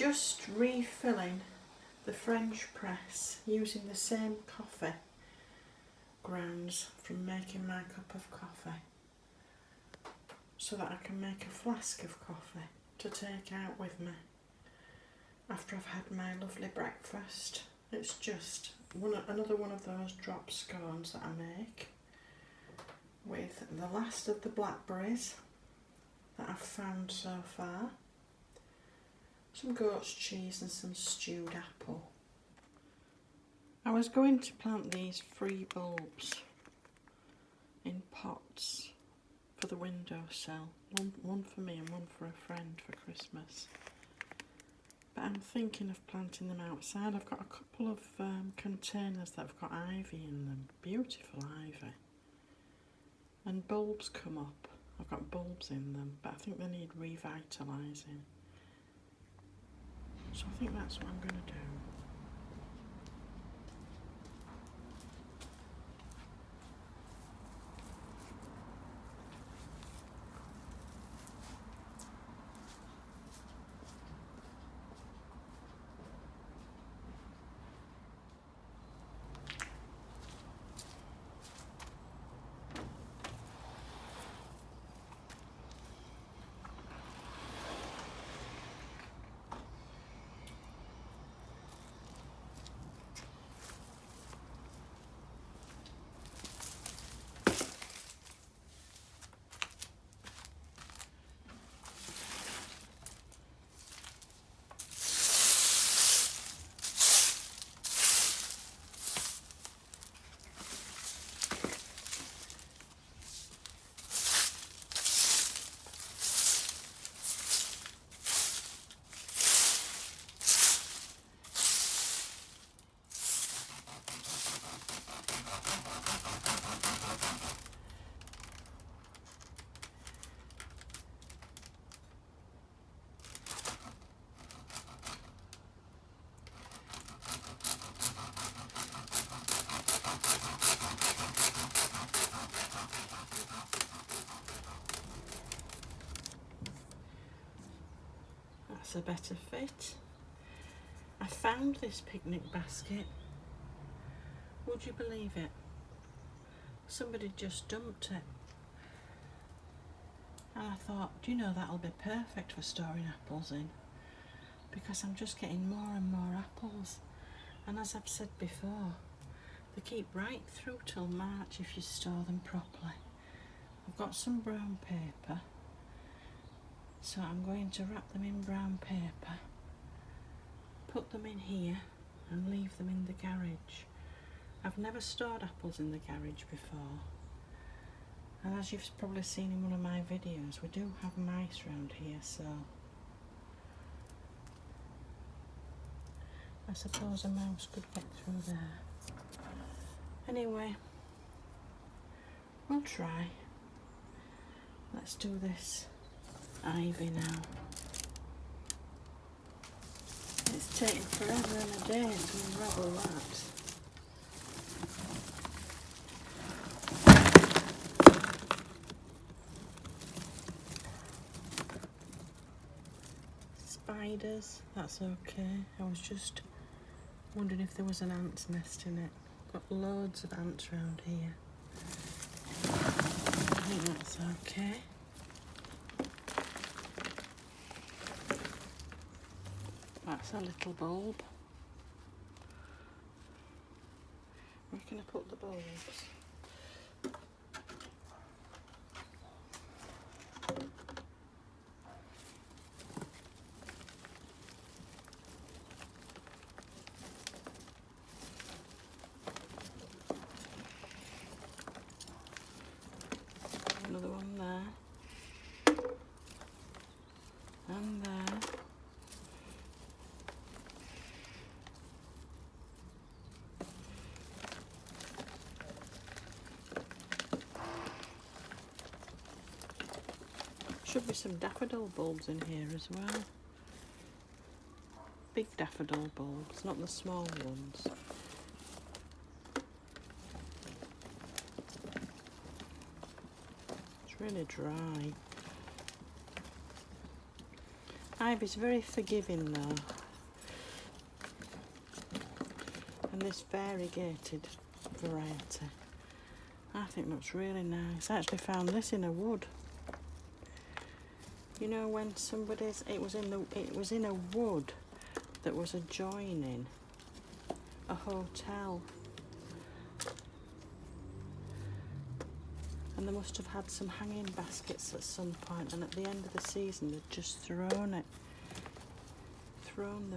just refilling the French press using the same coffee grounds from making my cup of coffee, so that I can make a flask of coffee to take out with me after I've had my lovely breakfast. It's just another one of those drop scones that I make with the last of the blackberries that I've found so far, some goat's cheese and some stewed apple. I was going to plant these free bulbs in pots for the windowsill, one for me and one for a friend for Christmas. But I'm thinking of planting them outside. I've got a couple of containers that have got ivy in them, beautiful ivy. And bulbs come up. I've got bulbs in them, but I think they need revitalizing. So I think that's what I'm going to do. That's a better fit. I found this picnic basket. Would you believe it? Somebody just dumped it. And I thought, do you know, that'll be perfect for storing apples in, because I'm just getting more and more apples. And as I've said before, they keep right through till March if you store them properly. I've got some brown paper, so I'm going to wrap them in brown paper, put them in here and leave them in the garage. I've never stored apples in the garage before, and as you've probably seen in one of my videos, we do have mice around here, so I suppose a mouse could get through there. Anyway, we'll try. Let's do this ivy now. It's taken forever and a day to unravel that. Spiders, that's okay. I was just wondering if there was an ant's nest in it. Got loads of ants around here. I think that's okay. That's a little bulb. Where can I put the bulbs? Another one there. And there. Should be some daffodil bulbs in here as well. Big daffodil bulbs, not the small ones. It's really dry. Ivy's very forgiving though. And this variegated variety, I think looks really nice. I actually found this in a wood. You know when somebody's, it was in a wood that was adjoining a hotel. And they must have had some hanging baskets at some point, and at the end of the season they'd just thrown them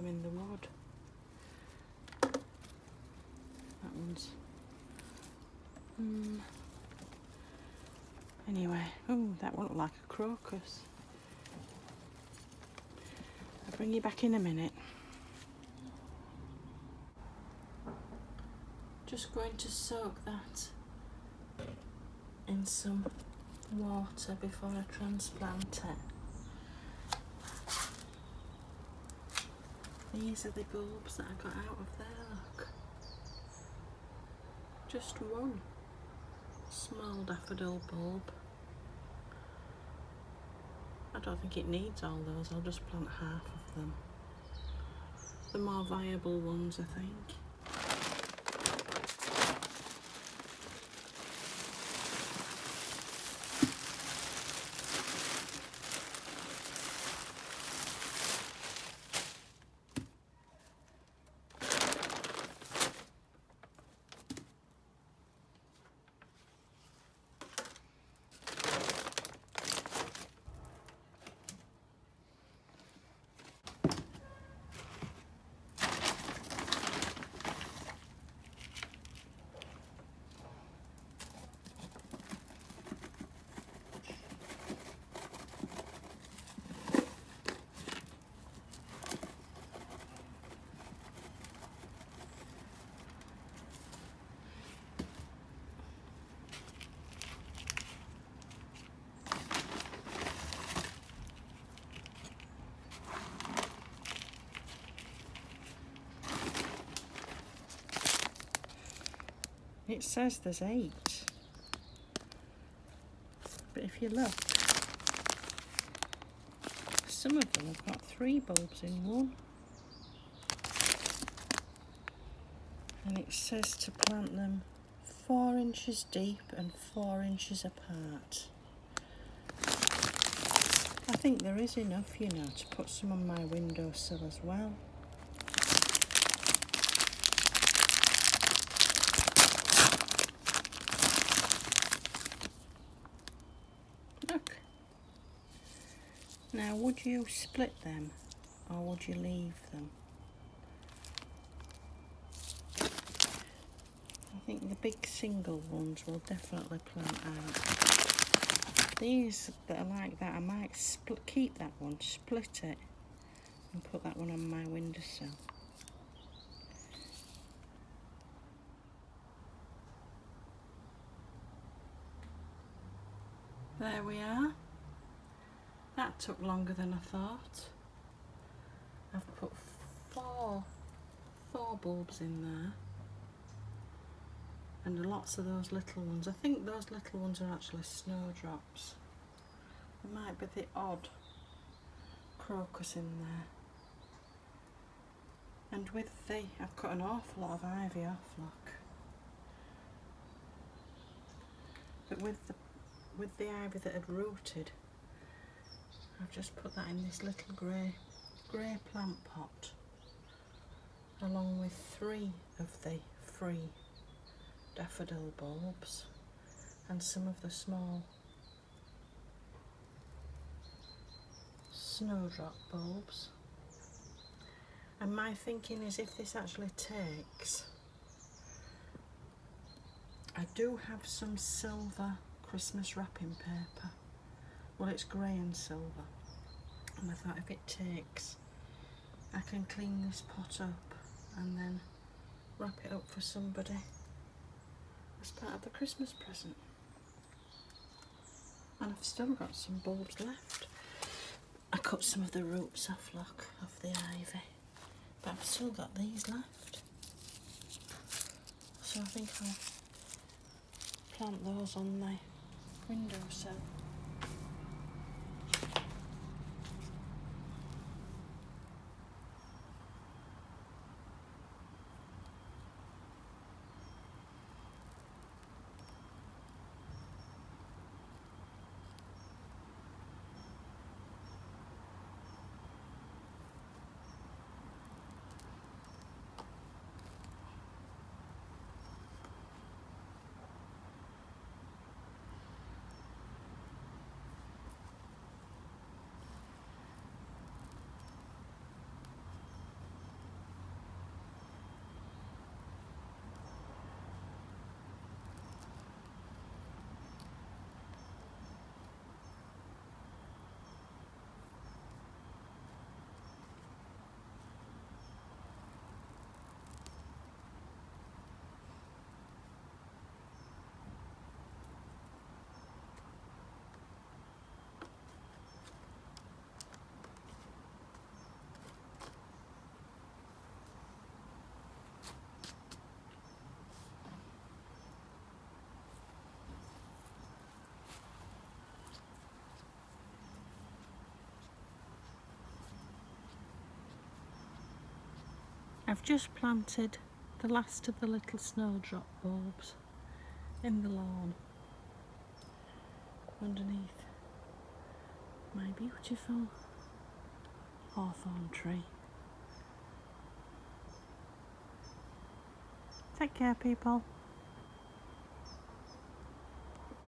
in the wood. That one's anyway. Oh, that one looked like a crocus. I'll bring you back in a minute. Just going to soak that in some water before I transplant it. These are the bulbs that I got out of there, look. Just one small daffodil bulb. I don't think it needs all those, I'll just plant half of them. The more viable ones, I think. It says there's 8, but if you look, some of them have got 3 bulbs in one, and it says to plant them 4 inches deep and 4 inches apart. I think there is enough, you know, to put some on my windowsill as well. Look. Now, would you split them or would you leave them? I think the big single ones will definitely plant out. These that are like that, I might keep that one, split it and put that one on my windowsill. There we are. That took longer than I thought. I've put four bulbs in there, and lots of those little ones. I think those little ones are actually snowdrops. There might be the odd crocus in there. And with I've cut an awful lot of ivy off, look. But with the ivy that had rooted, I've just put that in this little grey plant pot, along with 3 of the free daffodil bulbs and some of the small snowdrop bulbs. And my thinking is, if this actually takes, I do have some silver Christmas wrapping paper. Well, it's grey and silver, and I thought if it takes, I can clean this pot up and then wrap it up for somebody as part of the Christmas present. And I've still got some bulbs left. I cut some of the roots off, look, of the ivy, but I've still got these left. So I think I'll plant those on the windowsill. I've just planted the last of the little snowdrop bulbs in the lawn underneath my beautiful hawthorn tree. Take care, people.